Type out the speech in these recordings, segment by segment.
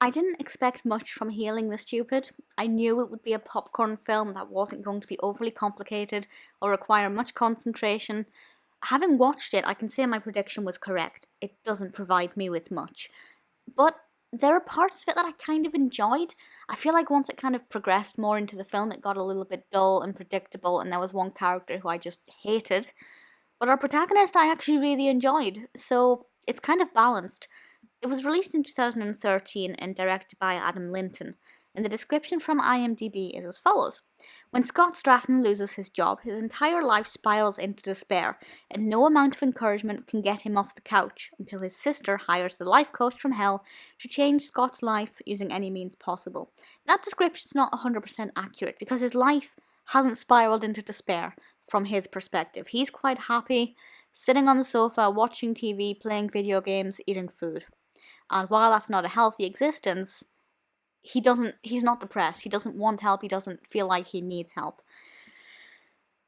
I didn't expect much from Healing the Stupid. I knew it would be a popcorn film that wasn't going to be overly complicated or require much concentration. Having watched it, I can say my prediction was correct. It doesn't provide me with much. But there are parts of it that I kind of enjoyed. I feel like once it kind of progressed more into the film, it got a little bit dull and predictable, and there was one character who I just hated. But our protagonist I actually really enjoyed, so it's kind of balanced. It was released in 2013 and directed by Adam Lynton, and the description from IMDb is as follows. When Scott Stratton loses his job, his entire life spirals into despair, and no amount of encouragement can get him off the couch until his sister hires the life coach from hell to change Scott's life using any means possible. That description's not 100% accurate because his life hasn't spiraled into despair from his perspective. He's quite happy, sitting on the sofa, watching TV, playing video games, eating food. And while that's not a healthy existence, he's not depressed. He doesn't want help. He doesn't feel like he needs help.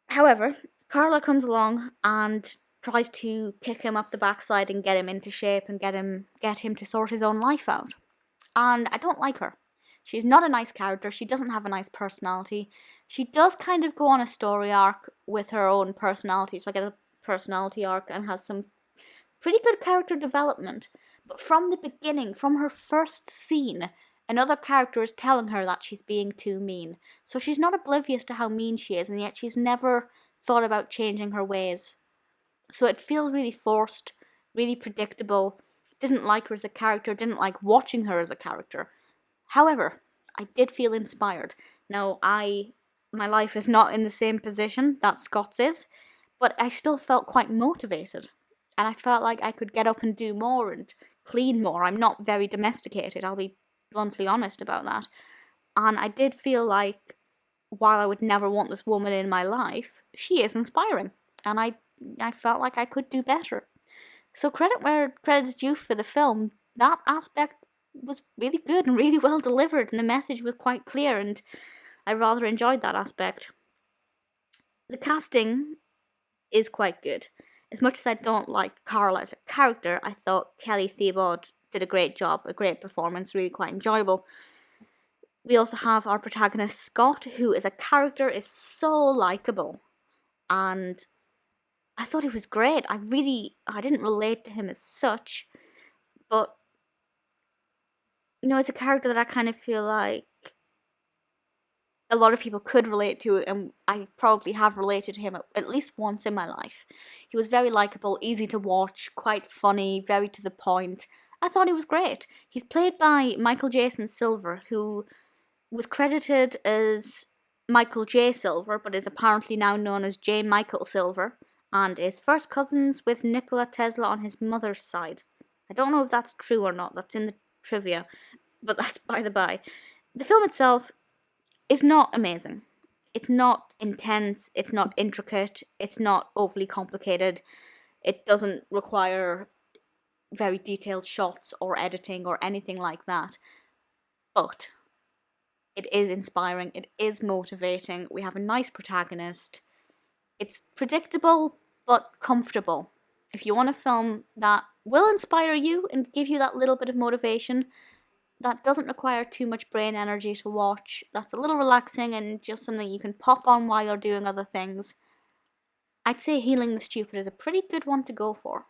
However, Carla comes along and tries to kick him up the backside and get him into shape and get him to sort his own life out. And I don't like her. She's not a nice character. She doesn't have a nice personality. She does kind of go on a story arc with her own personality. So I get a personality arc and has some pretty good character development. But from the beginning, from her first scene, another character is telling her that she's being too mean. So she's not oblivious to how mean she is, and yet she's never thought about changing her ways. So it feels really forced, really predictable. Didn't like her as a character, didn't like watching her as a character. However, I did feel inspired. Now, my life is not in the same position that Scott's is, but I still felt quite motivated. And I felt like I could get up and do more and clean more. I'm not very domesticated, I'll be bluntly honest about that. And I did feel like, while I would never want this woman in my life, she is inspiring. And I felt like I could do better. So credit where credit's due for the film. That aspect was really good and really well delivered, and the message was quite clear, and I rather enjoyed that aspect. The casting is quite good. As much as I don't like Carla as a character, I thought Kelly Thiebaud did a great job, a great performance, really quite enjoyable. We also have our protagonist Scott, who as a character is so likeable, and I thought he was great. I didn't relate to him as such, but it's a character that I kind of feel like a lot of people could relate to, and I probably have related to him at least once in my life. He was very likeable, easy to watch, quite funny, very to the point. I thought he was great. He's played by Michael Jason Silver, who was credited as Michael J. Silver, but is apparently now known as J. Michael Silver, and is first cousins with Nikola Tesla on his mother's side. I don't know if that's true or not, that's in the trivia, but that's by the by. The film itself is not amazing. It's not intense, it's not intricate, it's not overly complicated, it doesn't require very detailed shots or editing or anything like that. But it is inspiring, it is motivating, we have a nice protagonist. It's predictable but comfortable. If you want a film that will inspire you and give you that little bit of motivation, that doesn't require too much brain energy to watch, that's a little relaxing and just something you can pop on while you're doing other things, I'd say Healing the Stupid is a pretty good one to go for.